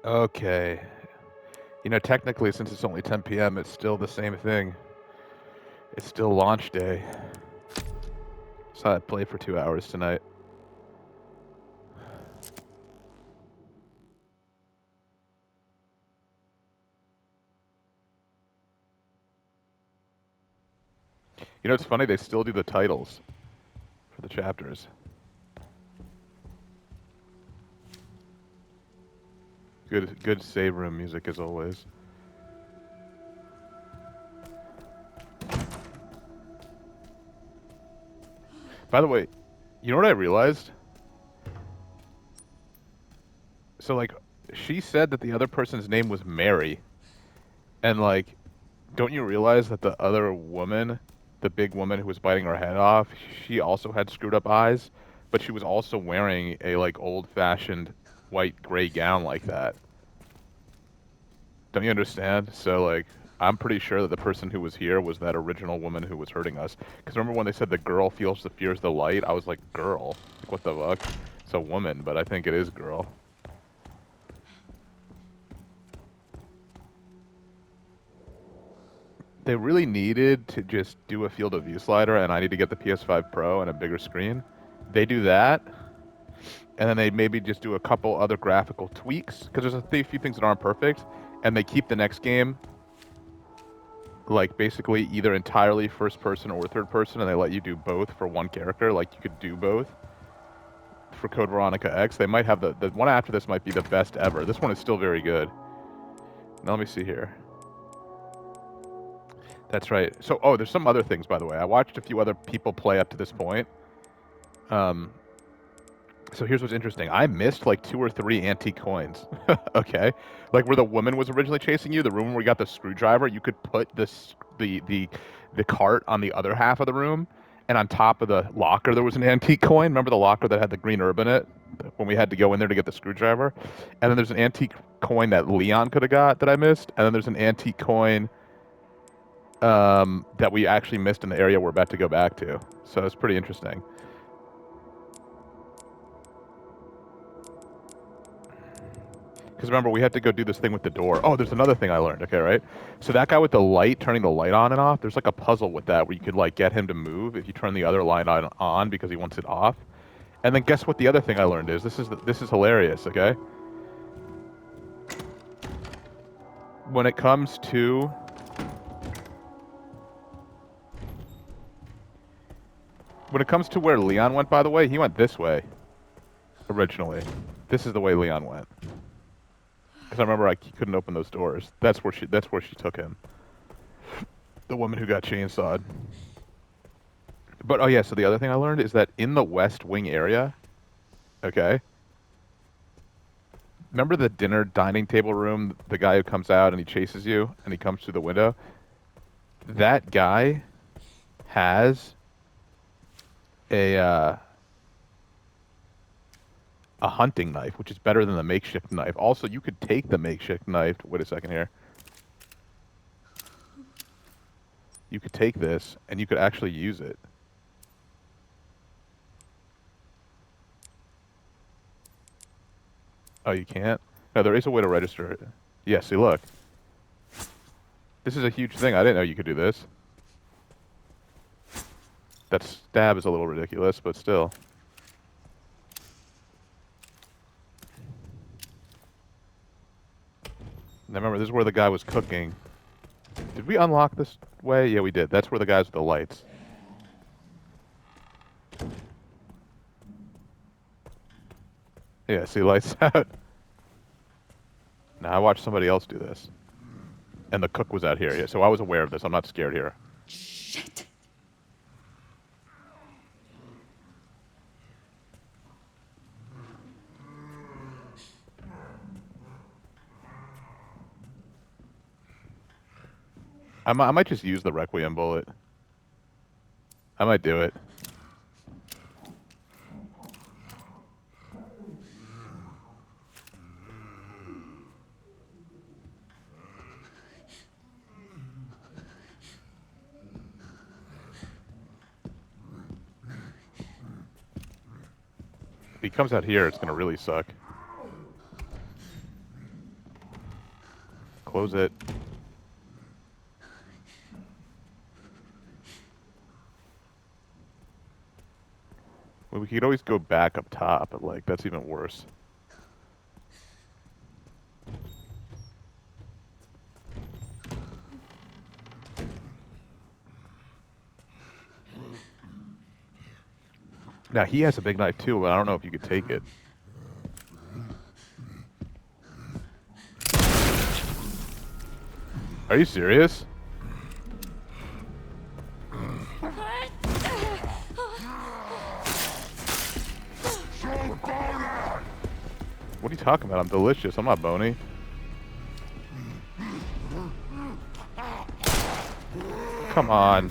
Okay. You know, technically, since it's only 10 p.m., it's still the same thing. It's still launch day. So I play for 2 hours tonight. You know, it's funny, they still do the titles for the chapters. Good save room music as always. By the way, you know what I realized? So, like, she said that the other person's name was Mary. And, like, don't you realize that the other woman, the big woman who was biting her head off, she also had screwed up eyes, but she was also wearing a, like, old-fashioned white gray gown like that. Don't you understand? So, like, I'm pretty sure that the person who was here was that original woman who was hurting us. Because remember when they said the girl feels the fears the light? I was like, girl? Like, what the fuck? It's a woman, but I think it is girl. They really needed to just do a field of view slider, and I need to get the PS5 Pro and a bigger screen. They do that, and then they maybe just do a couple other graphical tweaks, because there's a few things that aren't perfect, and they keep the next game like basically either entirely first person or third person, and they let you do both for one character. Like you could do both for Code Veronica X. They might have the one after this might be the best ever. This one is still very good. Now let me see here. That's right. So, oh, there's some other things, by the way. I watched a few other people play up to this point. Um, so here's what's interesting. I missed like 2 or 3 antique coins. Okay, like where the woman was originally chasing you, the room where we got the screwdriver. You could put the cart on the other half of the room, and on top of the locker there was an antique coin. Remember the locker that had the green herb in it when we had to go in there to get the screwdriver? And then there's an antique coin that Leon could have got that I missed, and then there's an antique coin that we actually missed in the area we're about to go back to. So it's pretty interesting. Because remember, we had to go do this thing with the door. Oh, there's another thing I learned. Okay, right? So that guy with the light, turning the light on and off, there's like a puzzle with that where you could like get him to move if you turn the other light on because he wants it off. And then guess what the other thing I learned is? This is hilarious, okay? When it comes to where Leon went, by the way, he went this way originally. This is the way Leon went. Because I remember he couldn't open those doors. That's where she took him. The woman who got chainsawed. But oh yeah, so the other thing I learned is that in the West Wing area, okay, remember the dinner dining table room, the guy who comes out and he chases you and he comes through the window? That guy has a a hunting knife, which is better than the makeshift knife. Also, you could take the makeshift knife. Wait a second here. You could take this and you could actually use it. Oh, you can't? No, there is a way to register it. Yeah, see, look. This is a huge thing. I didn't know you could do this. That stab is a little ridiculous, but still. Now remember, this is where the guy was cooking. Did we unlock this way? Yeah, we did. That's where the guys with the lights. Yeah, see, lights out. Now, I watched somebody else do this. And the cook was out here. Yeah, so I was aware of this. I'm not scared here. Shit. I might just use the Requiem bullet. I might do it. If he comes out here, it's going to really suck. close it. Well, we could always go back up top, but like that's even worse. Now he has a big knife too, but I don't know if you could take it. Are you serious? What are you talking about? I'm delicious. I'm not bony. Come on.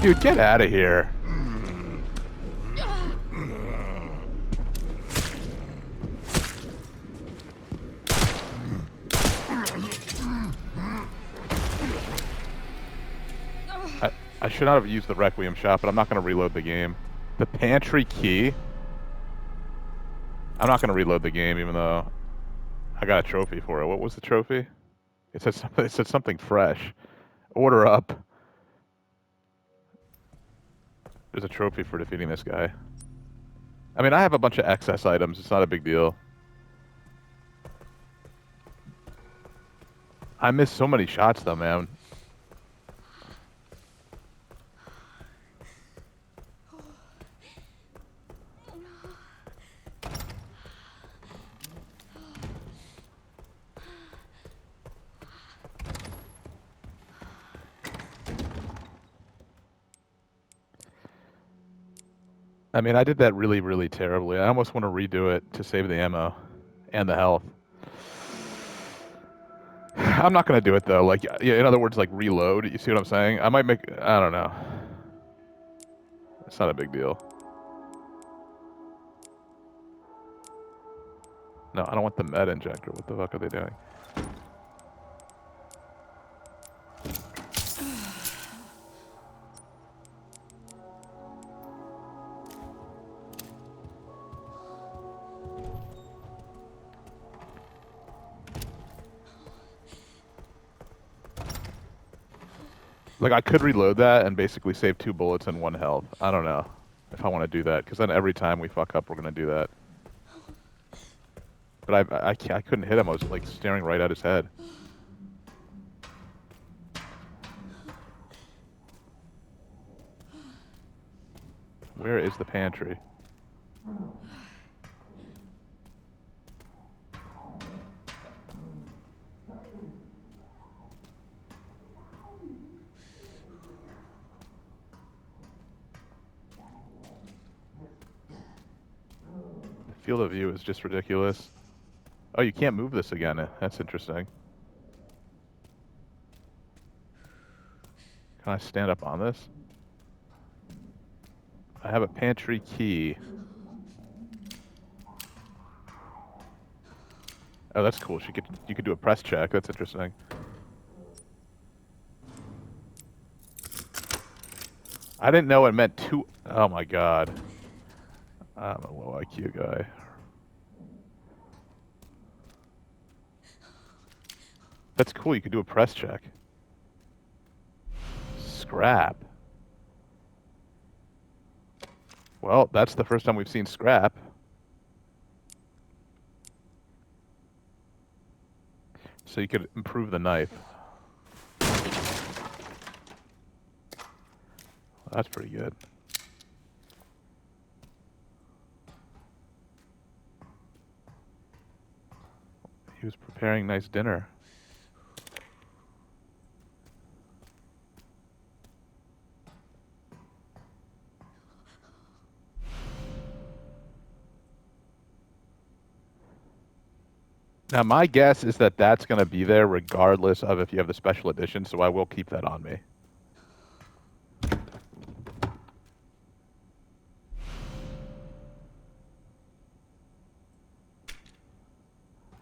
Dude, get out of here. I should not have used the Requiem shot, but I'm not going to reload the game. The pantry key? I'm not going to reload the game, even though I got a trophy for it. What was the trophy? It said something fresh. Order up. There's a trophy for defeating this guy. I mean, I have a bunch of excess items. It's not a big deal. I missed so many shots, though, man. I mean, I did that really, really terribly. I almost want to redo it to save the ammo and the health. I'm not going to do it, though. Like, yeah, in other words, like, reload. You see what I'm saying? I might make... I don't know. It's not a big deal. No, I don't want the med injector. What the fuck are they doing? Like, I could reload that and basically save 2 bullets and 1 health. I don't know if I want to do that, because then every time we fuck up, we're going to do that. But I couldn't hit him. I was, like, staring right at his head. Where is the pantry? The field of view is just ridiculous. Oh, you can't move this again. That's interesting. Can I stand up on this? I have a pantry key. Oh, that's cool. You could do a press check. That's interesting. I didn't know it meant 2. Oh my god. I'm a low IQ guy. That's cool. You could do a press check. Scrap. Well, that's the first time we've seen scrap. So you could improve the knife. That's pretty good. He was preparing nice dinner. Now, my guess is that that's going to be there regardless of if you have the special edition, so I will keep that on me.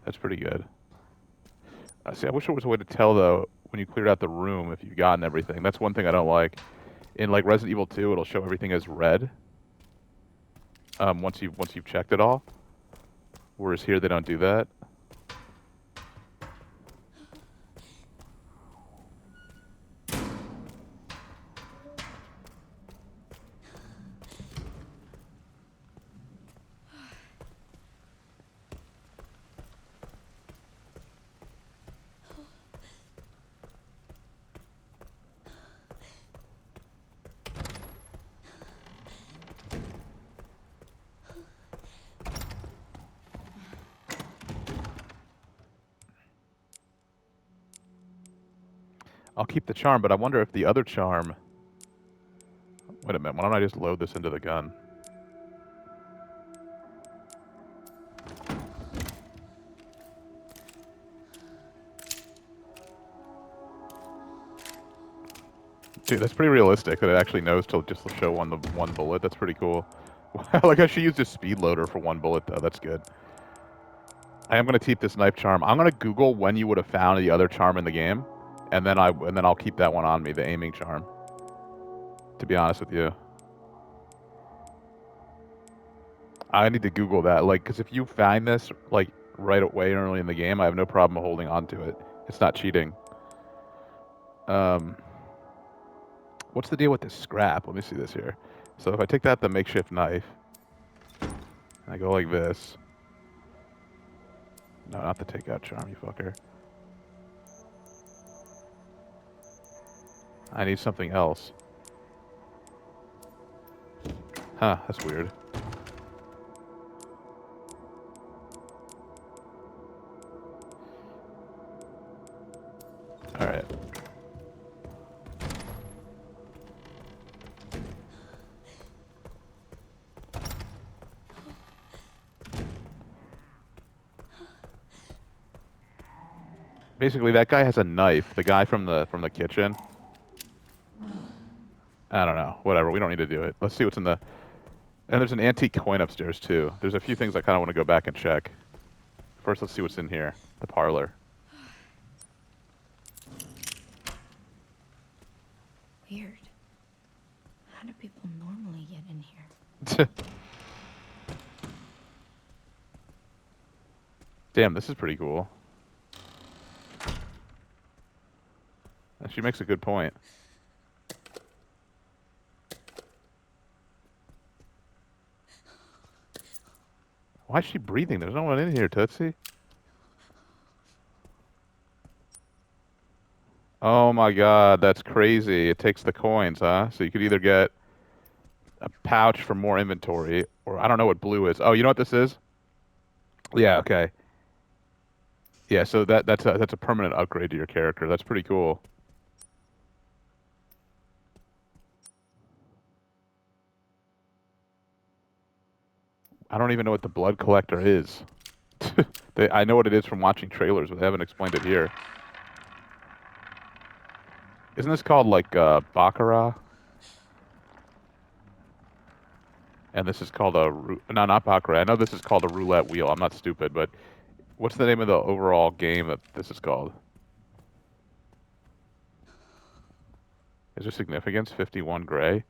That's pretty good. See, I wish there was a way to tell though when you cleared out the room if you've gotten everything. That's one thing I don't like. In like Resident Evil 2, it'll show everything as red. Once you've checked it all. Whereas here they don't do that. I'll keep the charm, but I wonder if the other charm... Wait a minute, why don't I just load this into the gun? Dude, that's pretty realistic that it actually knows to just show one bullet. That's pretty cool. I like how she used a speed loader for one bullet, though. That's good. I am going to keep this knife charm. I'm going to Google when you would have found the other charm in the game, and then I'll keep that one on me, the aiming charm. To be honest with you, I need to Google that, like, because if you find this like right away early in the game, I have no problem holding on to it. It's not cheating. Um, what's the deal with this scrap? Let me see this here. So if I take that the makeshift knife, I go like this. No, not the takeout charm, you fucker. I need something else. Huh, that's weird. Alright. Basically, that guy has a knife. The guy from the kitchen. I don't know. Whatever. We don't need to do it. Let's see what's in the... And there's an antique coin upstairs, too. There's a few things I kind of want to go back and check. First, let's see what's in here. The parlor. Weird. How do people normally get in here? Damn, this is pretty cool. She makes a good point. Why is she breathing? There's no one in here, Tootsie. Oh my god, that's crazy. It takes the coins, huh? So you could either get a pouch for more inventory, or I don't know what blue is. Oh, you know what this is? Yeah, okay. Yeah, so that's a permanent upgrade to your character. That's pretty cool. I don't even know what the blood collector is. I know what it is from watching trailers, but they haven't explained it here. Isn't this called like Baccarat? And this is called a no, not Baccarat. I know this is called a roulette wheel. I'm not stupid, but what's the name of the overall game that this is called? Is there significance? 51 gray.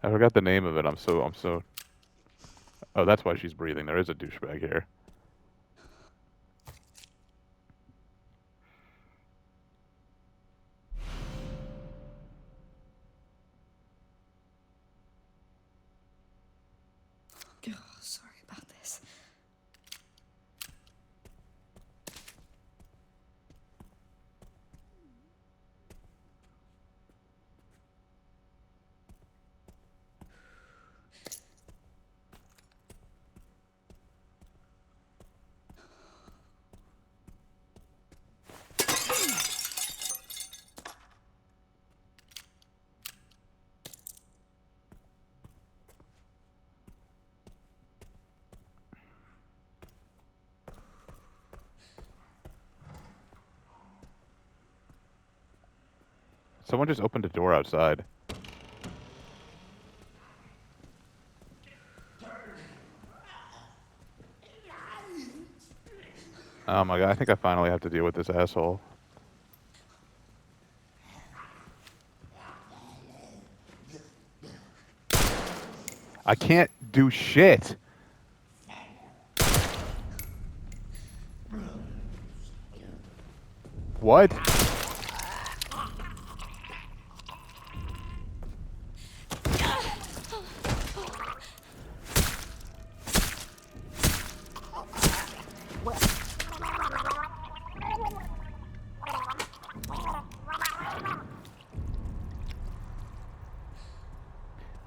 I forgot the name of it. I'm so. Oh, that's why she's breathing. There is a douchebag here. Oh, sorry about this. Someone just opened a door outside. Oh my god, I think I finally have to deal with this asshole. I can't do shit. What?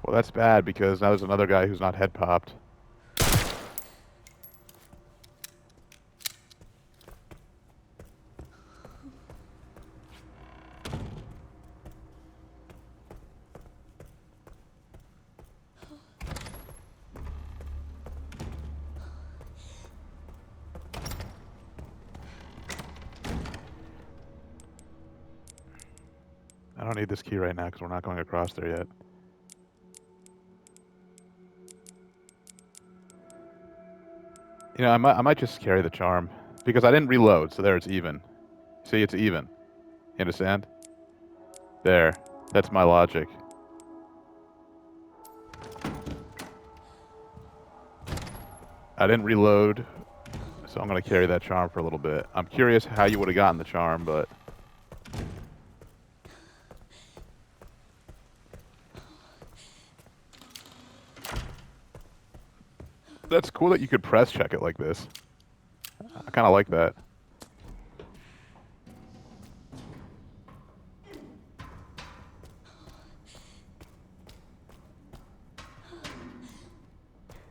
Well, that's bad because now there's another guy who's not head popped. I don't need this key right now because we're not going across there yet. You know, I might just carry the charm because I didn't reload, so there it's even. See, it's even. You understand? There. That's my logic. I didn't reload, so I'm going to carry that charm for a little bit. I'm curious how you would have gotten the charm, but... That's cool that you could press check it like this. I kind of like that.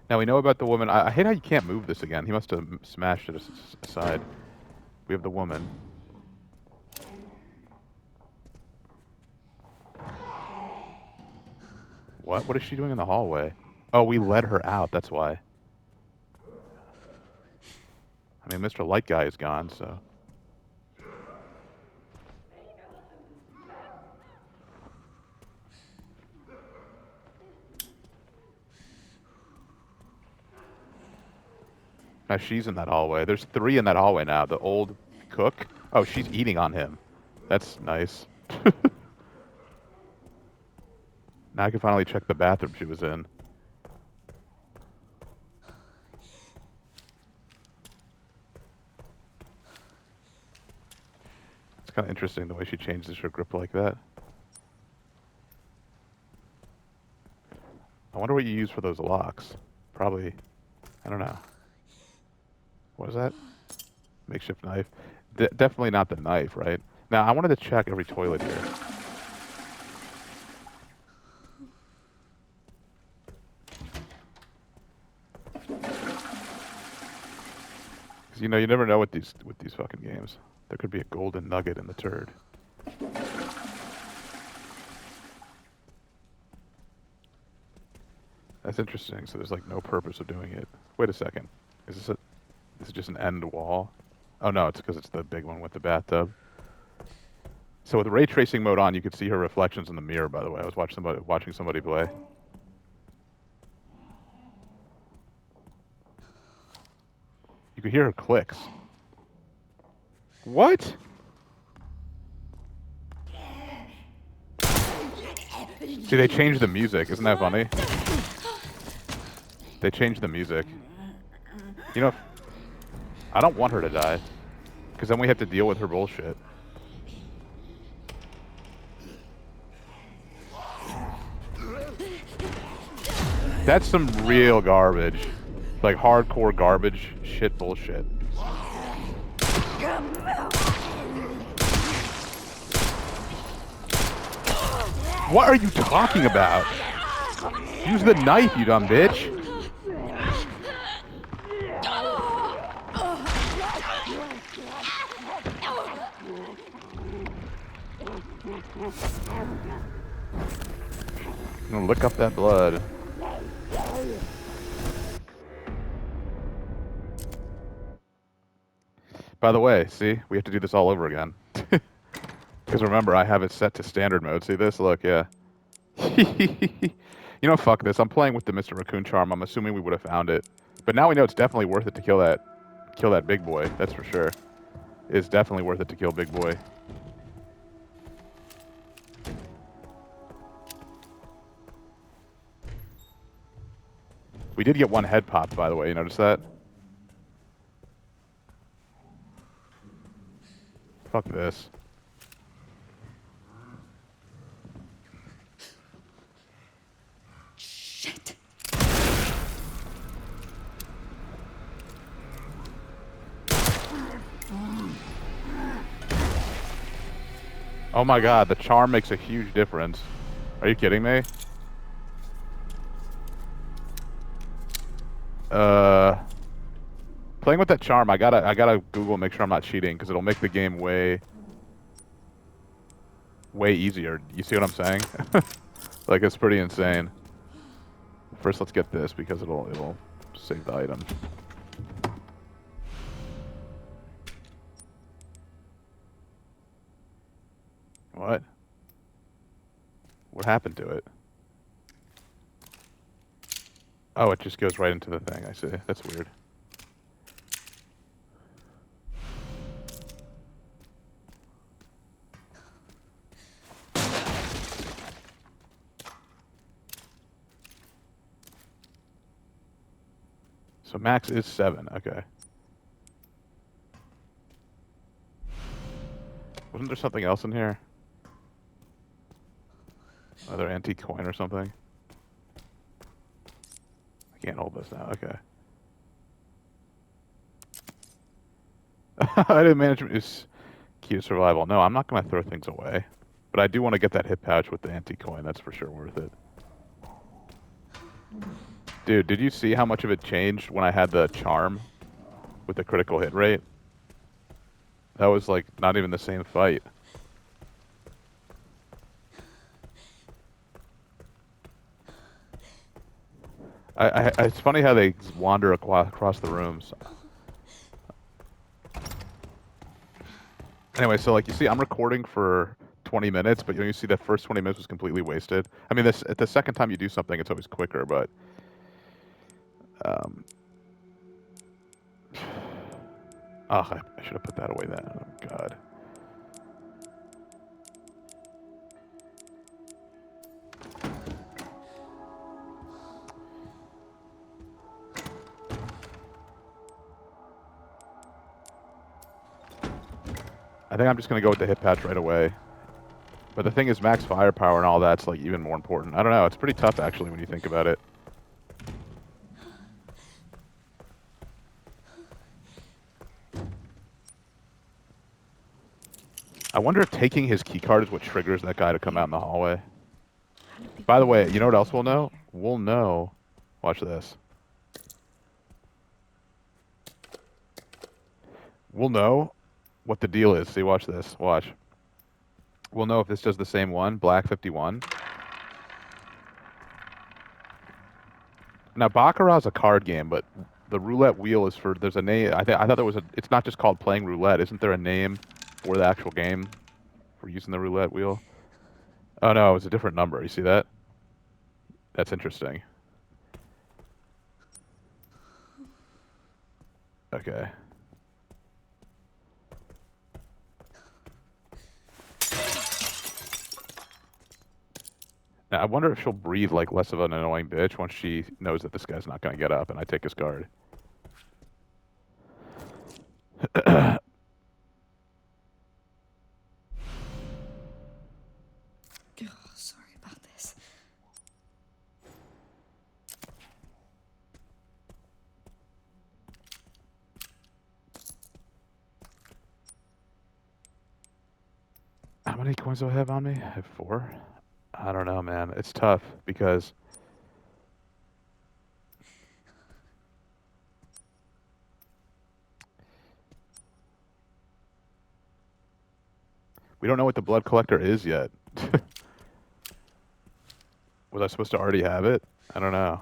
Now we know about the woman. I hate how you can't move this again. He must have smashed it aside. We have the woman. What? What is she doing in the hallway? Oh, we let her out. That's why. I mean, Mr. Light Guy is gone, so... Now she's in that hallway. There's 3 in that hallway now. The old cook. Oh, she's eating on him. That's nice. Now I can finally check the bathroom she was in. It's kind of interesting the way she changes her grip like that. I wonder what you use for those locks. Probably, I don't know. What is that? Makeshift knife. Definitely not the knife, right? Now, I wanted to check every toilet here. Because, you know, you never know with these fucking games. There could be a golden nugget in the turd. That's interesting. So there's like no purpose of doing it. Wait a second. Is this is just an end wall? Oh no, it's because it's the big one with the bathtub. So with ray tracing mode on, you could see her reflections in the mirror. By the way, I was watching somebody play. You could hear her clicks. What? See, they changed the music. Isn't that funny? They changed the music. You know, I don't want her to die. Because then we have to deal with her bullshit. That's some real garbage. Like hardcore garbage shit bullshit. What are you talking about? Use the knife, you dumb bitch. I'm gonna lick up that blood. By the way, see? We have to do this all over again. Because remember, I have it set to standard mode. See this? Look, yeah. You know, fuck this. I'm playing with the Mr. Raccoon charm. I'm assuming we would have found it. But now we know it's definitely worth it to kill that kill that big boy. That's for sure. It's definitely worth it to kill big boy. We did get one head popped, by the way. You notice that? Fuck this. Shit. Oh my god, the charm makes a huge difference. Are you kidding me? Playing with that charm, I gotta Google and make sure I'm not cheating because it'll make the game way easier. You see what I'm saying? Like it's pretty insane. First, let's get this because it'll save the item. What? What happened to it? Oh, it just goes right into the thing. I see. That's weird. So max is 7. Okay. Wasn't there something else in here? Another antique coin or something? I can't hold this now. Okay. Item management is key to survival. No, I'm not going to throw things away. But I do want to get that hip pouch with the antique coin. That's for sure worth it. Dude, did you see how much of it changed when I had the charm with the critical hit rate? That was like not even the same fight. It's funny how they wander across the rooms. Anyway, so like you see, I'm recording for 20 minutes, but you see the first 20 minutes was completely wasted. I mean, this at the second time you do something, it's always quicker, but um, oh, I should have put that away then. Oh God. I think I'm just gonna go with the hip patch right away. But the thing is, max firepower and all that's like even more important. I don't know. It's pretty tough actually when you think about it. I wonder if taking his keycard is what triggers that guy to come out in the hallway. How do By the people way, you know what normally else we'll get in know? here? We'll know. Watch this. We'll know what the deal is. See, watch this. Watch. We'll know if this does the same one, Black 51. Now, Baccarat's a card game, but the roulette wheel is for, there's a name, I thought there was a, it's not just called playing roulette. Isn't there a name for the actual game for using the roulette wheel? Oh no, it was a different number. You see that? That's interesting. Okay. Now, I wonder if she'll breathe like less of an annoying bitch once she knows that this guy's not going to get up and I take his card. Oh, sorry about this. How many coins do I have on me? I have 4. I don't know, man. It's tough because we don't know what the blood collector is yet. Was I supposed to already have it? I don't know.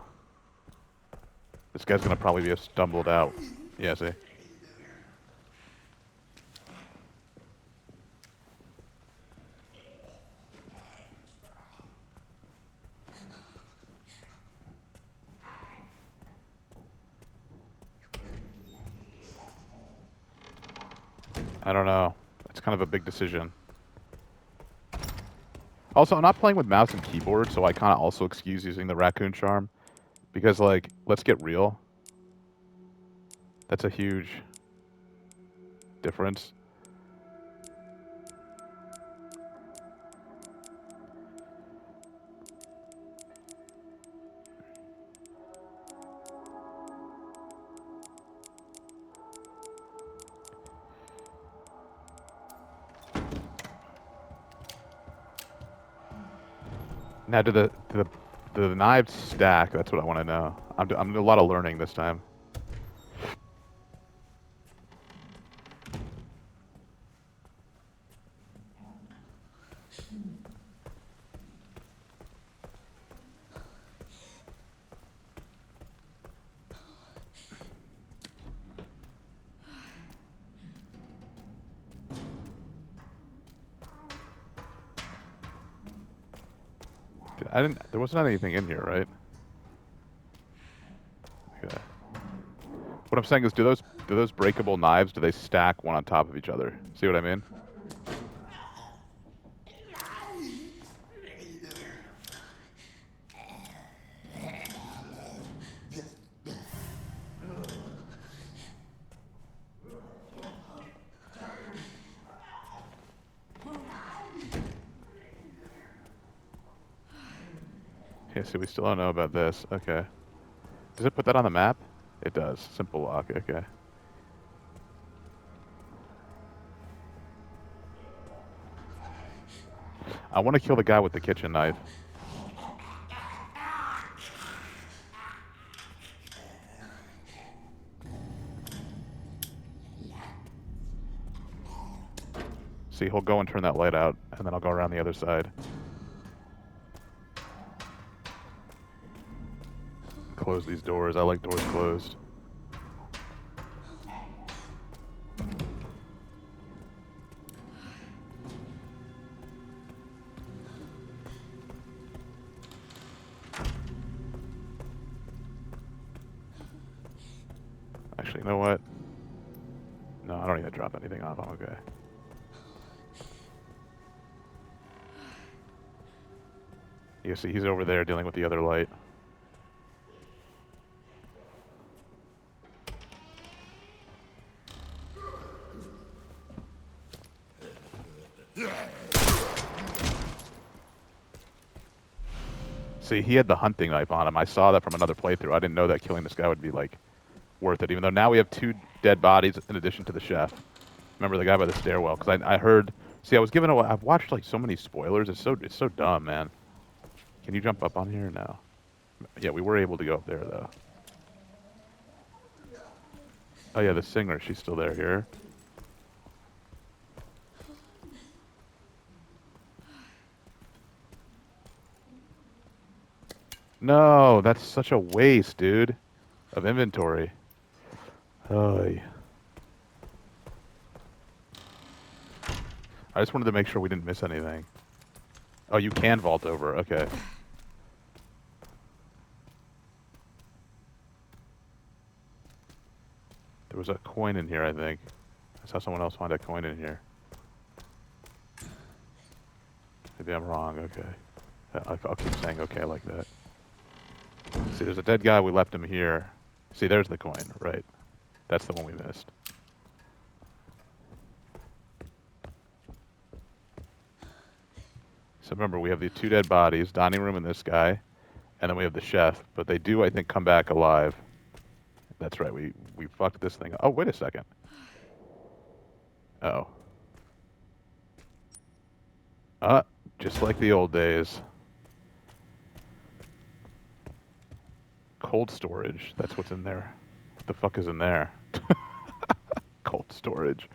This guy's gonna probably be a stumbled out. Yeah, see? I don't know. It's kind of a big decision. Also, I'm not playing with mouse and keyboard, so I kind of also excuse using the raccoon charm. Because, like, let's get real. That's a huge difference. Now, do the knives stack? That's what I want to know. I'm doing a lot of learning this time. I didn't. There wasn't anything in here, right? Okay. What I'm saying is, do those breakable knives? Do they stack one on top of each other? See what I mean? Yeah. See, we still don't know about this. Okay. Does it put that on the map? It does. Simple lock. Okay. I want to kill the guy with the kitchen knife. See, he'll go and turn that light out, and then I'll go around the other side. Close these doors. I like doors closed. Actually, you know what? No, I don't need to drop anything off. I'm okay. You see, he's over there dealing with the other light. See, he had the hunting knife on him. I saw that from another playthrough. I didn't know that killing this guy would be, like, worth it, even though now we have 2 dead bodies in addition to the chef. Remember the guy by the stairwell? Because I heard... See, I was given away... I've watched, like, so many spoilers. It's so dumb, man. Can you jump up on here? No. Yeah, we were able to go up there, though. Oh, yeah, the singer. She's still there here. No, that's such a waste, dude, of inventory. Oh, I just wanted to make sure we didn't miss anything. Oh, you can vault over. Okay. There was a coin in here, I think. I saw someone else find a coin in here. Maybe I'm wrong. Okay. I'll keep saying okay like that. See, there's a dead guy. We left him here. See, there's the coin. Right. That's the one we missed. So remember, we have the 2 dead bodies, dining room and this guy, and then we have the chef. But they do, I think, come back alive. That's right. We fucked this thing up. Oh, wait a second. Oh. Just like the old days. Cold storage. That's what's in there. What the fuck is in there? Cold storage.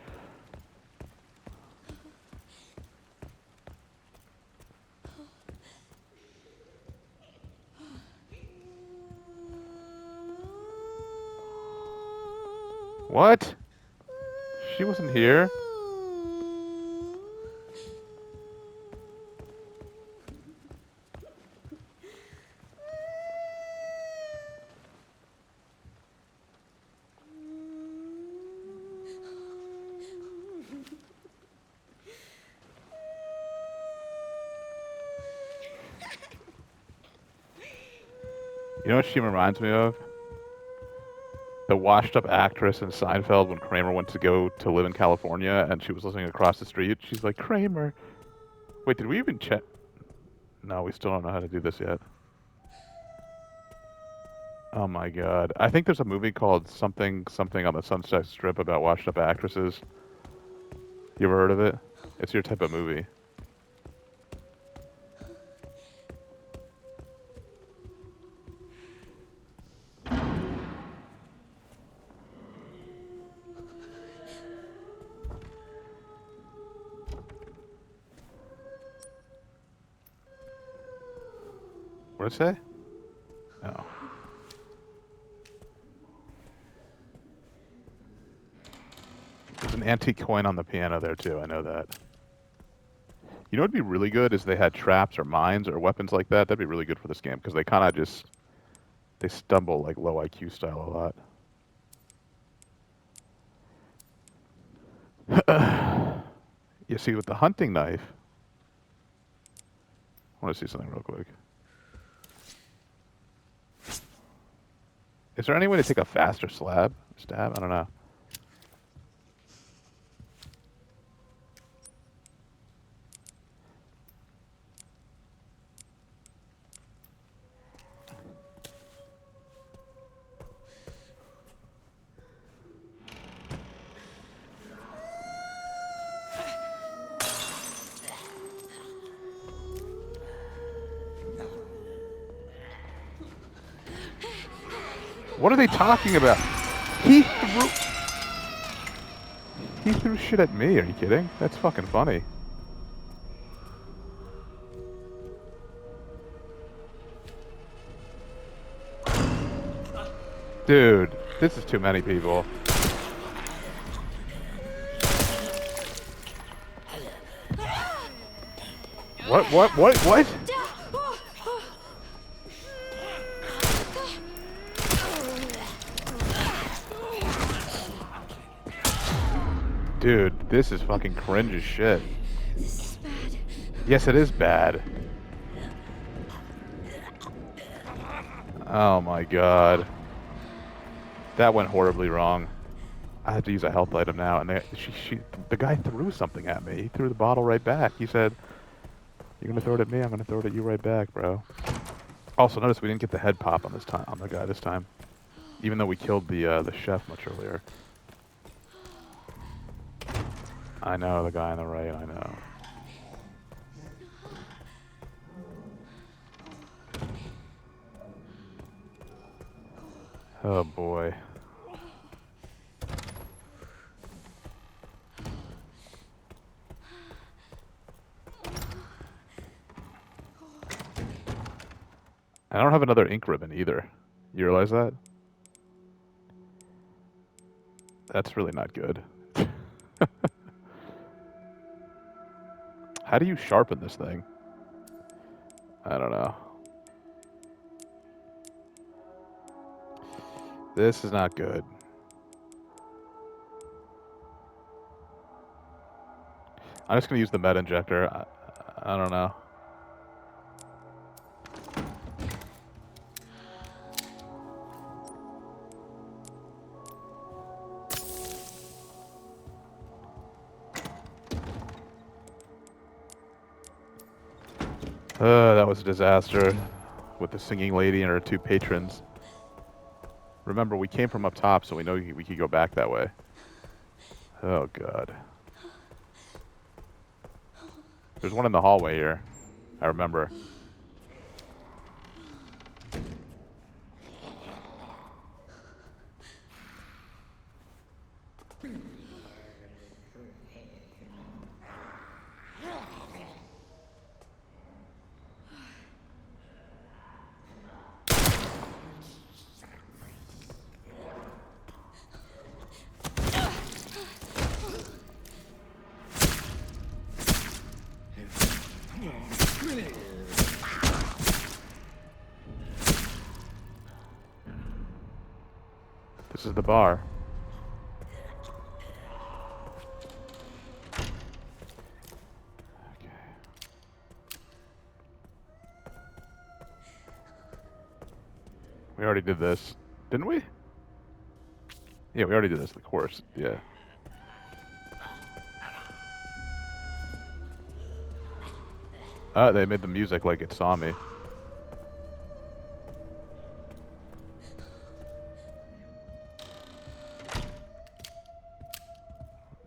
What? She wasn't here. You know what she reminds me of? The washed-up actress in Seinfeld when Kramer went to go to live in California and she was listening across the street. She's like, Kramer. Wait, did we even check? No, we still don't know how to do this yet. Oh my god. I think there's a movie called Something Something on the Sunset Strip about washed-up actresses. You ever heard of it? It's your type of movie. What did it say? Oh. There's an antique coin on the piano there too, I know that. You know what'd be really good is they had traps or mines or weapons like that. That'd be really good for this game because they kind of just they stumble like low IQ style a lot. You see, with the hunting knife, I want to see something real quick. Is there any way to take a faster stab? I don't know. What are they talking about? He threw shit at me. Are you kidding? That's fucking funny. Dude, this is too many people. What? Dude, this is fucking cringe as shit. This is bad. Yes, it is bad. Oh my god. That went horribly wrong. I have to use a health item now, and the guy threw something at me. He threw the bottle right back. He said, "You're gonna throw it at me. I'm gonna throw it at you right back, bro." Also, notice we didn't get the head pop on the guy this time, even though we killed the chef much earlier. I know the guy on the right. I know. Oh boy. I don't have another ink ribbon either. You realize that? That's really not good. How do you sharpen this thing? I don't know. This is not good. I'm just gonna use the med injector. I don't know. That was a disaster with the singing lady and her two patrons. Remember, we came from up top, so we know we could go back that way. Oh, God. There's one in the hallway here. I remember. This is the bar. Okay. We already did this. Didn't we? Yeah, we already did this, of course. Yeah. They made the music like it saw me.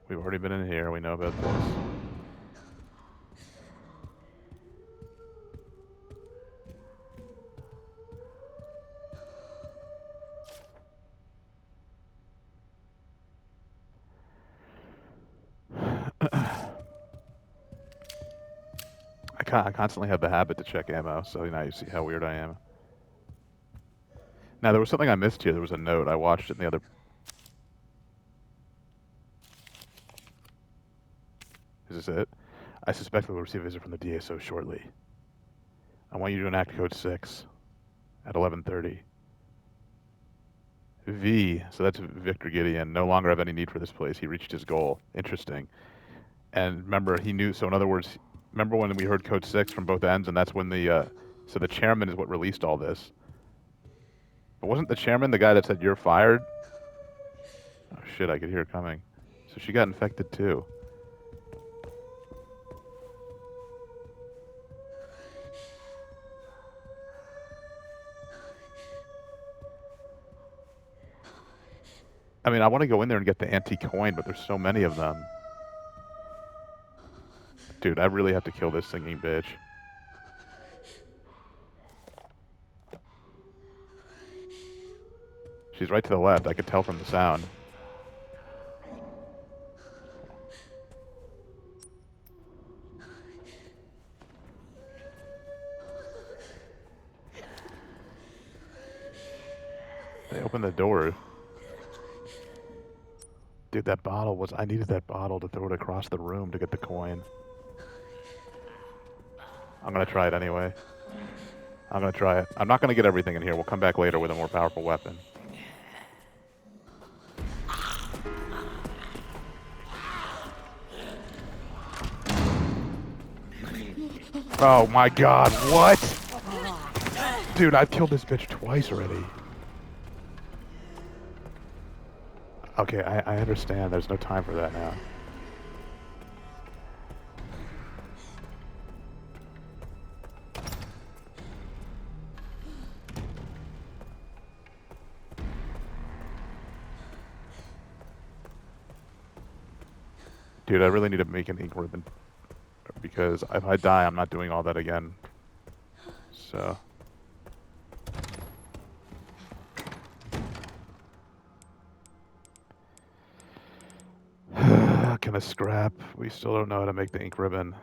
We've already been in here. We know about this. I constantly have the habit to check ammo, so now you see how weird I am. Now, there was something I missed here. There was a note. I watched it in the other... Is this it? I suspect we will receive a visit from the DSO shortly. I want you to enact Code 6 at 11:30. V, so that's Victor Gideon, no longer have any need for this place. He reached his goal. Interesting. And remember, he knew, so in other words, remember when we heard Code 6 from both ends, and that's when so the chairman is what released all this. But wasn't the chairman the guy that said, "You're fired"? Oh shit, I could hear it coming. So she got infected too. I mean, I want to go in there and get the antique coin, but there's so many of them. Dude, I really have to kill this singing bitch. She's right to the left. I could tell from the sound. They opened the door. Dude, that bottle was... I needed that bottle to throw it across the room to get the coin. I'm gonna try it anyway. I'm gonna try it. I'm not gonna get everything in here. We'll come back later with a more powerful weapon. Oh my god, what? Dude, I've killed this bitch twice already. Okay, I understand. There's no time for that now. Dude, I really need to make an ink ribbon. Because if I die, I'm not doing all that again. So... Can I scrap? We still don't know how to make the ink ribbon.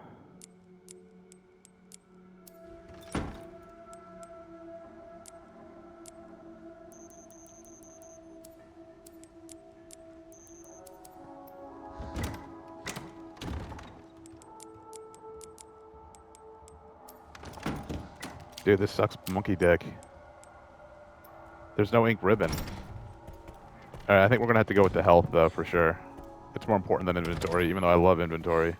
Dude, this sucks monkey dick. There's no ink ribbon. Alright, I think we're gonna have to go with the health, though, for sure. It's more important than inventory, even though I love inventory.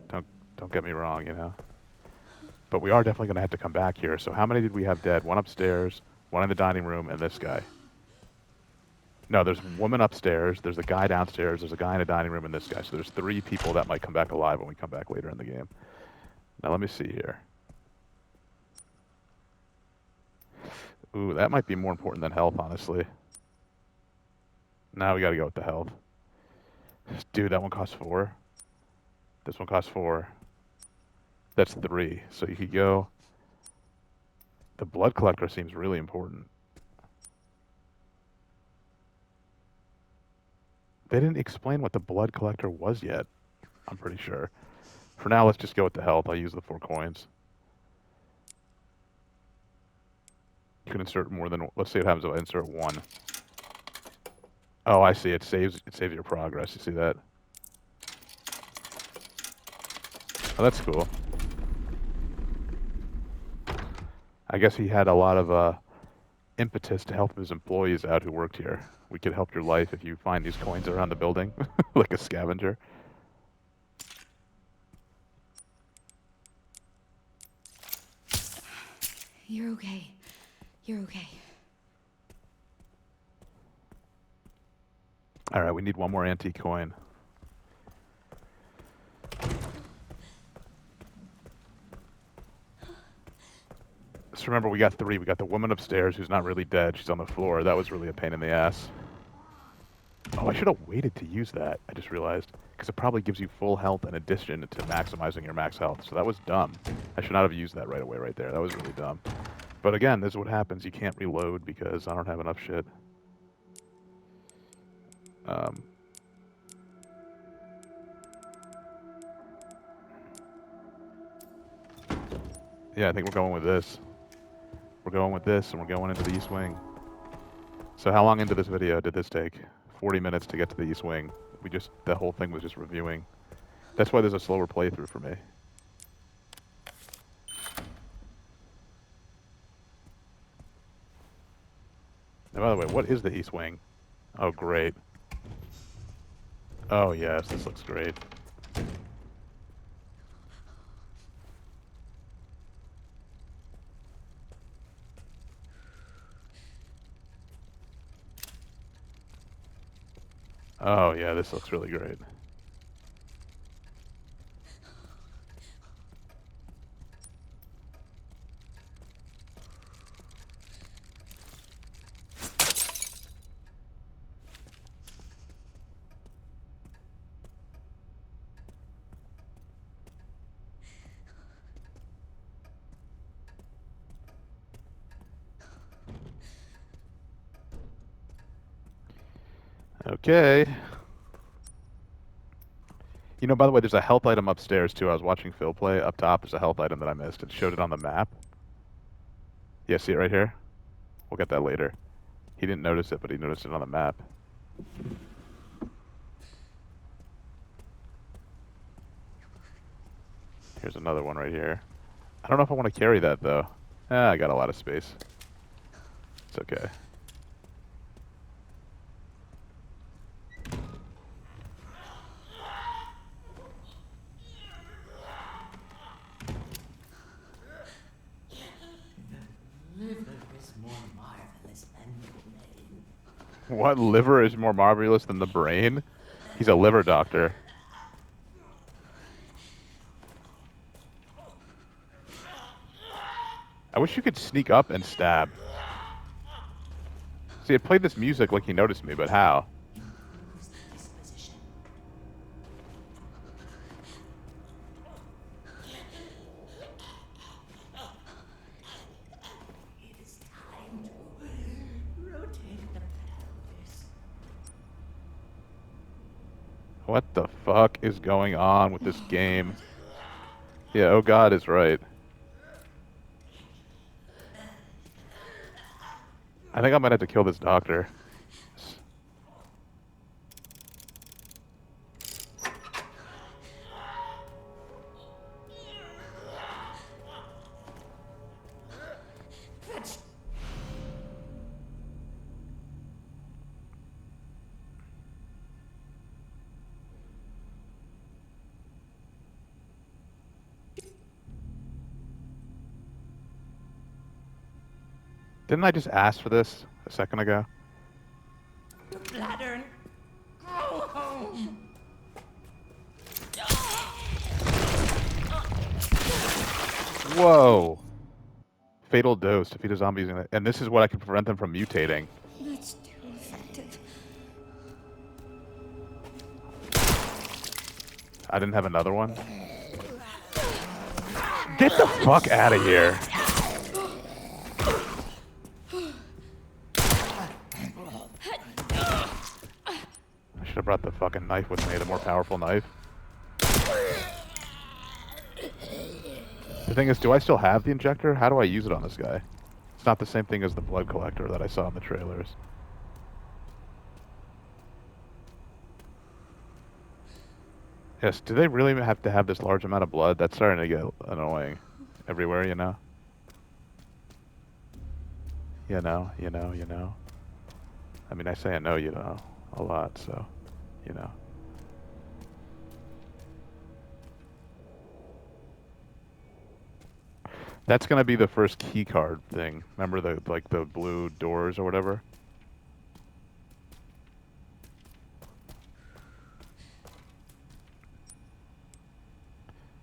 Don't get me wrong, you know. But we are definitely gonna have to come back here. So how many did we have dead? One upstairs, one in the dining room, and this guy. No, there's a woman upstairs, there's a guy downstairs, there's a guy in the dining room, and this guy. So there's 3 people that might come back alive when we come back later in the game. Now let me see here. Ooh, that might be more important than health, honestly. Now we gotta go with the health. Dude, that one costs 4. This one costs 4. That's 3. So you could go... The blood collector seems really important. They didn't explain what the blood collector was yet, I'm pretty sure. For now, let's just go with the health. I'll use the 4 coins. You can insert more than... Let's see what happens if I insert 1. Oh, I see. It saves your progress. You see that? Oh, that's cool. I guess he had a lot of impetus to help his employees out who worked here. We could help your life if you find these coins around the building, like a scavenger. You're okay. You're okay. Alright, we need one more antique coin. Just remember, we got 3. We got the woman upstairs who's not really dead. She's on the floor. That was really a pain in the ass. Oh, I should have waited to use that, I just realized. Because it probably gives you full health in addition to maximizing your max health. So that was dumb. I should not have used that right away right there. That was really dumb. But again, this is what happens. You can't reload because I don't have enough shit. Yeah, I think we're going with this. We're going with this, and we're going into the East Wing. So how long into this video did this take? 40 minutes to get to the East Wing. The whole thing was just reviewing. That's why there's a slower playthrough for me. And by the way, what is the East Wing? Oh, great. Oh, yes, this looks great. Oh, yeah, this looks really great. Okay. You know, by the way, there's a health item upstairs, too. I was watching Phil play. Up top, there's a health item that I missed. It showed it on the map. Yeah, see it right here? We'll get that later. He didn't notice it, but he noticed it on the map. Here's another one right here. I don't know if I want to carry that, though. I got a lot of space. It's okay. What liver is more marvelous than the brain? He's a liver doctor. I wish you could sneak up and stab. See, it played this music like he noticed me, but how? What the fuck is going on with this game? Yeah, oh god is right. I think I might have to kill this doctor. Didn't I just ask for this a second ago? Blattern, go home. Whoa! Fatal dose. Defeat a zombie using it. And this is what I can prevent them from mutating. That's too effective. I didn't have another one? Get the fuck out of here! I should have brought the fucking knife with me, the more powerful knife. The thing is, do I still have the injector? How do I use it on this guy? It's not the same thing as the blood collector that I saw in the trailers. Yes, do they really have to have this large amount of blood? That's starting to get annoying. Everywhere, you know? You know. I mean, I say I know, you know, a lot, so, you know. That's gonna be the first key card thing. Remember the blue doors or whatever?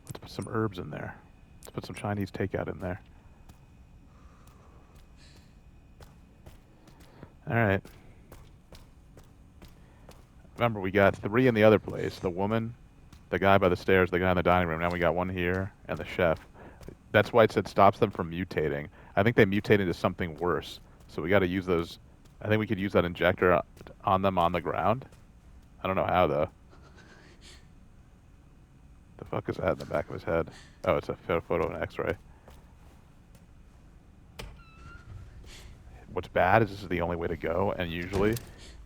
Let's put some herbs in there. Let's put some Chinese takeout in there. Alright. Remember, we got 3 in the other place. The woman, the guy by the stairs, the guy in the dining room. Now we got 1 here, and the chef. That's why it said stops them from mutating. I think they mutate into something worse. So we gotta use those. I think we could use that injector on them on the ground. I don't know how, though. The fuck is that in the back of his head? Oh, it's a photo of an x-ray. What's bad is this is the only way to go, and usually,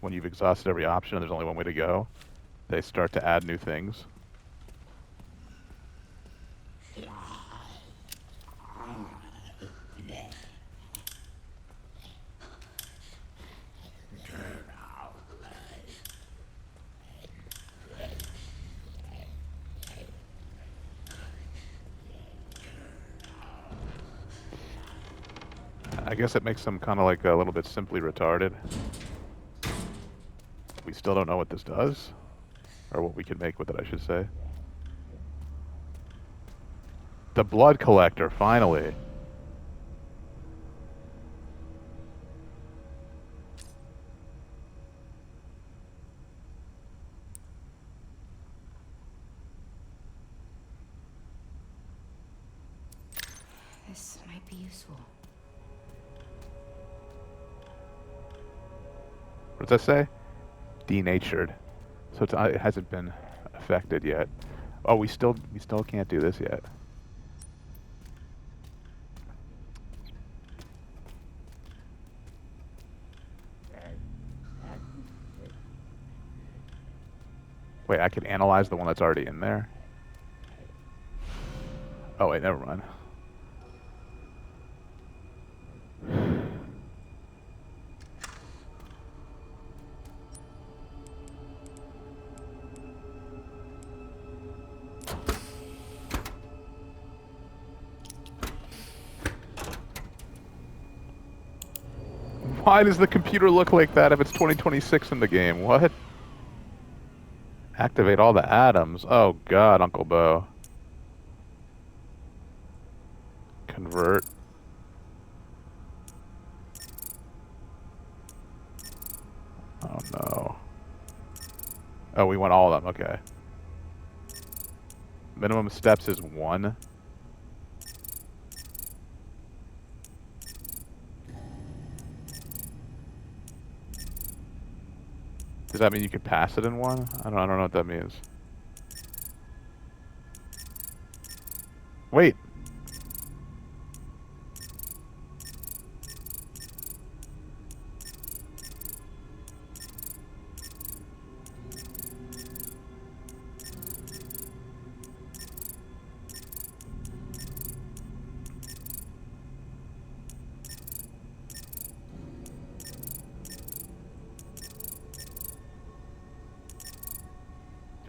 when you've exhausted every option and there's only one way to go, they start to add new things. I guess it makes them kind of like a little bit simply retarded. We still don't know what this does, or what we can make with it, I should say. The blood collector, finally. This might be useful. What does that say? Denatured. So it hasn't been affected yet. Oh, we still can't do this yet. Wait, I could analyze the one that's already in there? Oh wait, never mind. Why does the computer look like that if it's 2026 in the game? What? Activate all the atoms. Oh god, Uncle Bo. Convert. Oh no. Oh, we want all of them. Okay. Minimum steps is 1. Does that mean you can pass it in 1? I don't know what that means. Wait.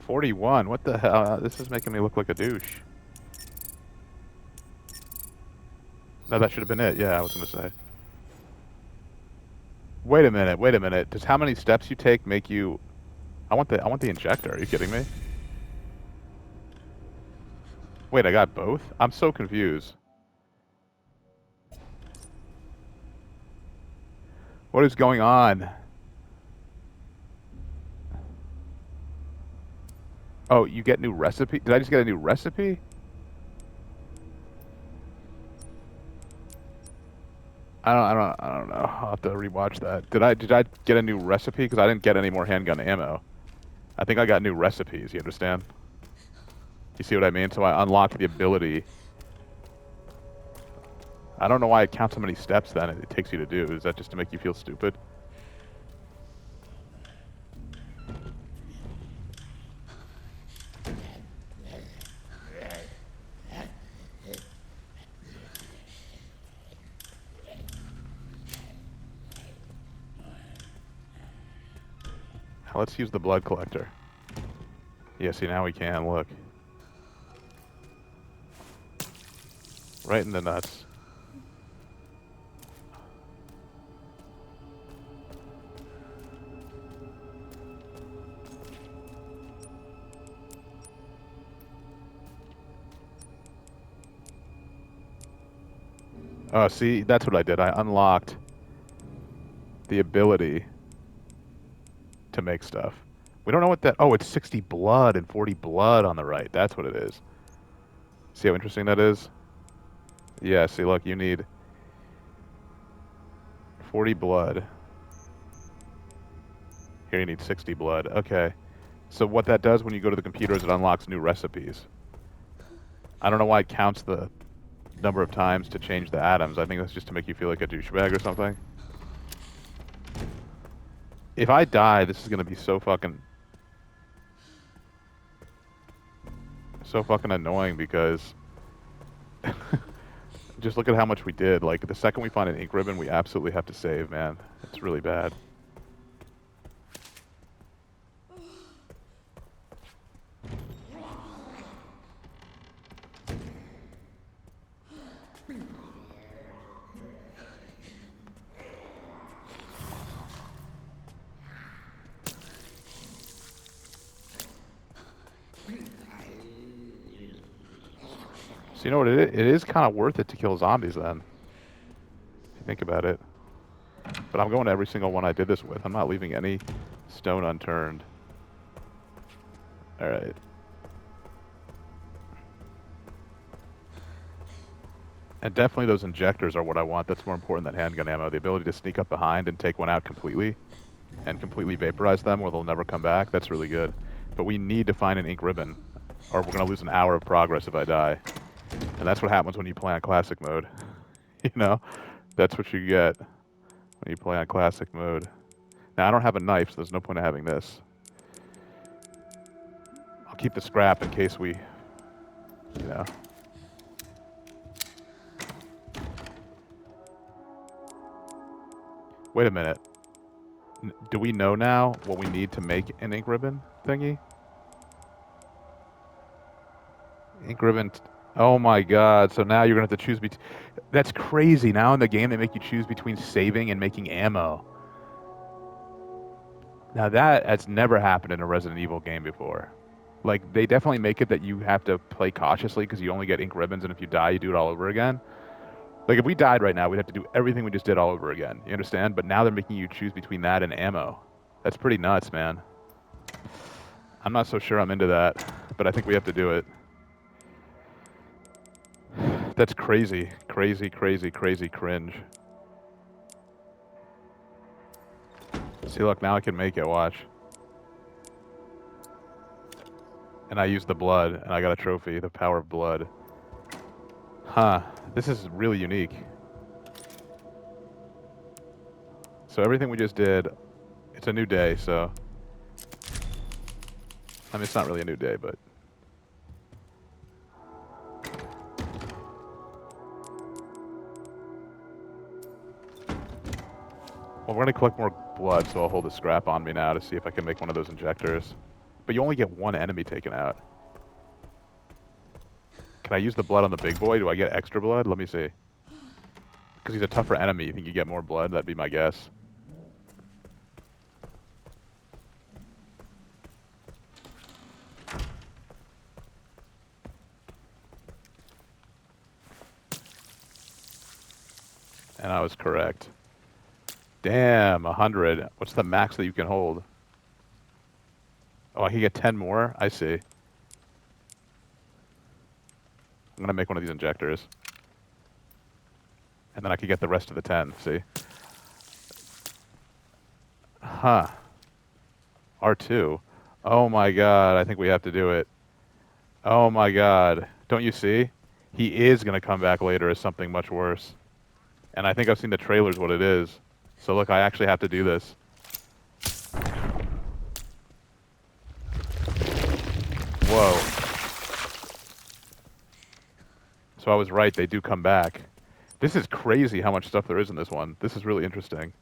$41. What the hell? This is making me look like a douche. No, that should have been it. Yeah, I was gonna say. Wait a minute. Wait a minute. Does how many steps you take make you? I want the injector. Are you kidding me? Wait, I got both? I'm so confused. What is going on? Oh, you get new recipe? Did I just get a new recipe? I don't know. I'll have to rewatch that. Did I get a new recipe? Because I didn't get any more handgun ammo. I think I got new recipes, you understand? You see what I mean? So I unlocked the ability. I don't know why it counts how many steps then it takes you to do. Is that just to make you feel stupid? Now let's use the blood collector. Yeah, see, now we can, look. Right in the nuts. Oh, see, that's what I did. I unlocked the ability to make stuff. We don't know what that... Oh, it's 60 blood and 40 blood on the right. That's what it is. See how interesting that is? Yeah, see, look, you need 40 blood. Here you need 60 blood. Okay. So what that does when you go to the computer is it unlocks new recipes. I don't know why it counts the number of times to change the atoms. I think that's just to make you feel like a douchebag or something. If I die, this is gonna be so fucking annoying because just look at how much we did. Like the second we find an ink ribbon, we absolutely have to save, man. It's really bad. So you know what? It is kind of worth it to kill zombies then, if you think about it. But I'm going to every single one I did this with. I'm not leaving any stone unturned. All right. And definitely those injectors are what I want. That's more important than handgun ammo. The ability to sneak up behind and take one out completely and completely vaporize them where they'll never come back. That's really good. But we need to find an ink ribbon or we're going to lose an hour of progress if I die. And that's what happens when you play on classic mode. You know? That's what you get when you play on classic mode. Now, I don't have a knife, so there's no point in having this. I'll keep the scrap in case we, you know. Wait a minute. Do we know now what we need to make an ink ribbon thingy? Ink ribbon. Oh my god. So now you're going to have to choose between... That's crazy. Now in the game, they make you choose between saving and making ammo. Now that has never happened in a Resident Evil game before. Like, they definitely make it that you have to play cautiously because you only get ink ribbons, and if you die, you do it all over again. Like, if we died right now, we'd have to do everything we just did all over again. You understand? But now they're making you choose between that and ammo. That's pretty nuts, man. I'm not so sure I'm into that, but I think we have to do it. That's crazy. Crazy, crazy, crazy cringe. See, look, now I can make it. Watch. And I used the blood, and I got a trophy. The power of blood. Huh. This is really unique. So everything we just did, it's a new day, so... I mean, it's not really a new day, but... Well, we're gonna collect more blood, so I'll hold the scrap on me now to see if I can make one of those injectors. But you only get one enemy taken out. Can I use the blood on the big boy? Do I get extra blood? Let me see. Because he's a tougher enemy, you think you get more blood? That'd be my guess. And I was correct. Damn, 100. What's the max that you can hold? Oh, I can get 10 more? I see. I'm gonna make one of these injectors. And then I could get the rest of the 10, see? Huh. R2. Oh my god, I think we have to do it. Oh my god. Don't you see? He is gonna come back later as something much worse. And I think I've seen the trailers what it is. So look, I actually have to do this. Whoa. So I was right, they do come back. This is crazy how much stuff there is in this one. This is really interesting.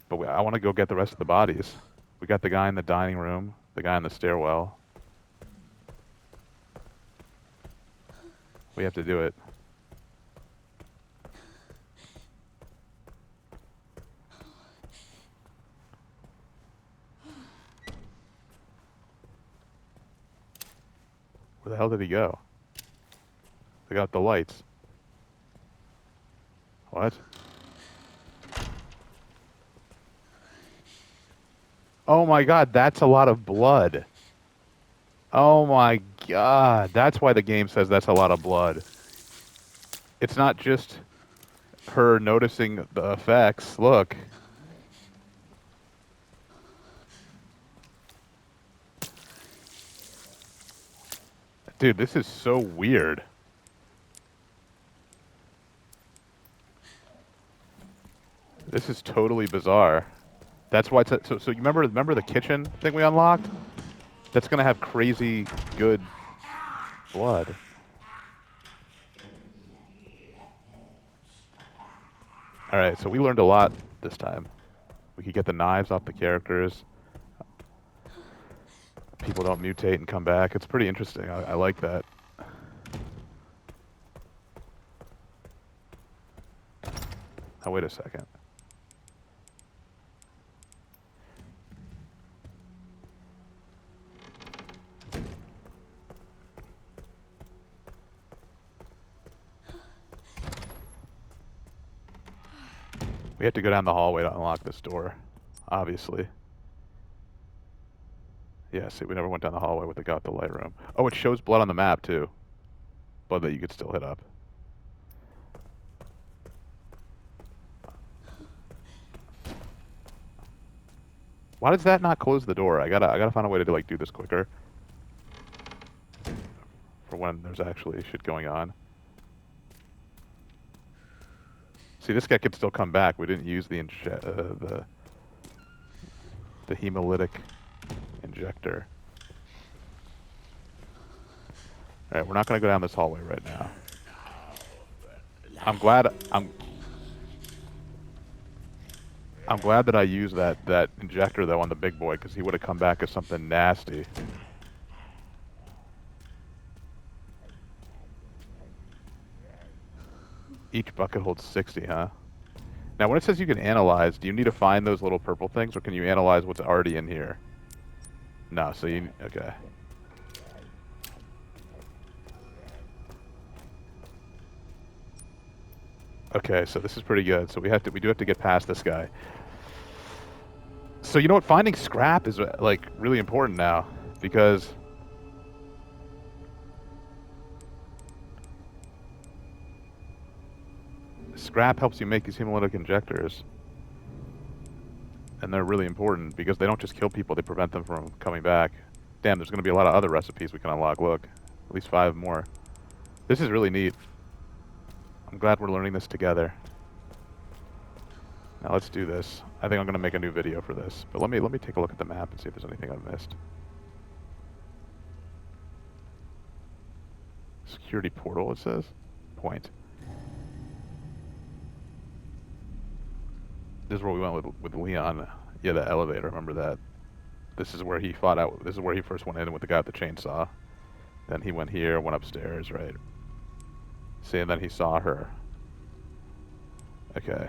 But I want to go get the rest of the bodies. We got the guy in the dining room, the guy in the stairwell. We have to do it. Where the hell did he go? They got the lights. What? Oh my god, that's a lot of blood. Oh my god, that's why the game says that's a lot of blood. It's not just her noticing the effects. Look. Dude, this is so weird. This is totally bizarre. That's why it's so you remember the kitchen thing we unlocked? That's gonna have crazy good blood. Alright, so we learned a lot this time. We could get the knives off the characters. People don't mutate and come back. It's pretty interesting. I like that. Oh, wait a second. We have to go down the hallway to unlock this door, obviously. Yeah, see, we never went down the hallway with the got the light room. Oh, it shows blood on the map, too. Blood that you could still hit up. Why does that not close the door? I gotta find a way to like do this quicker. For when there's actually shit going on. See, this guy could still come back. We didn't use the hemolytic injector. All right, we're not gonna go down this hallway right now. I'm glad that I used that injector though on the big boy because he would have come back as something nasty. Each bucket holds 60, huh? Now, when it says you can analyze, do you need to find those little purple things, or can you analyze what's already in here? No, so you... Okay. Okay, so this is pretty good. So we do have to get past this guy. So you know what? Finding scrap is, like, really important now, because... Scrap helps you make these hemolytic injectors. And they're really important because they don't just kill people, they prevent them from coming back. Damn, there's going to be a lot of other recipes we can unlock. Look, at least 5 more. This is really neat. I'm glad we're learning this together. Now let's do this. I think I'm going to make a new video for this. But let me take a look at the map and see if there's anything I've missed. Security portal, it says. Point. This is where we went with Leon. Yeah, the elevator. Remember that? This is where he fought out. This is where he first went in with the guy with the chainsaw. Then he went here, went upstairs, right? See, and then he saw her. Okay.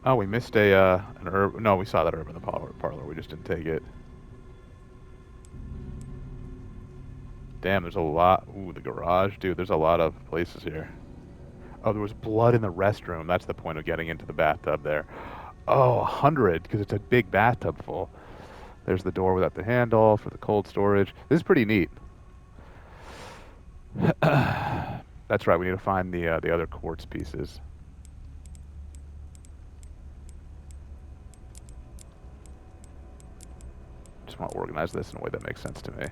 Oh, we missed an herb. No, we saw that herb in the parlor. We just didn't take it. Damn, there's a lot. Ooh, the garage. Dude, there's a lot of places here. Oh, there was blood in the restroom. That's the point of getting into the bathtub there. Oh, 100, because it's a big bathtub full. There's the door without the handle for the cold storage. This is pretty neat. That's right, we need to find the other quartz pieces. Just want to organize this in a way that makes sense to me.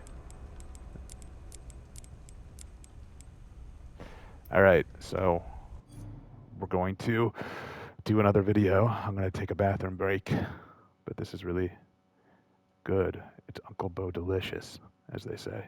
Alright, so we're going to do another video. I'm going to take a bathroom break, but this is really good. It's Uncle Bo delicious, as they say.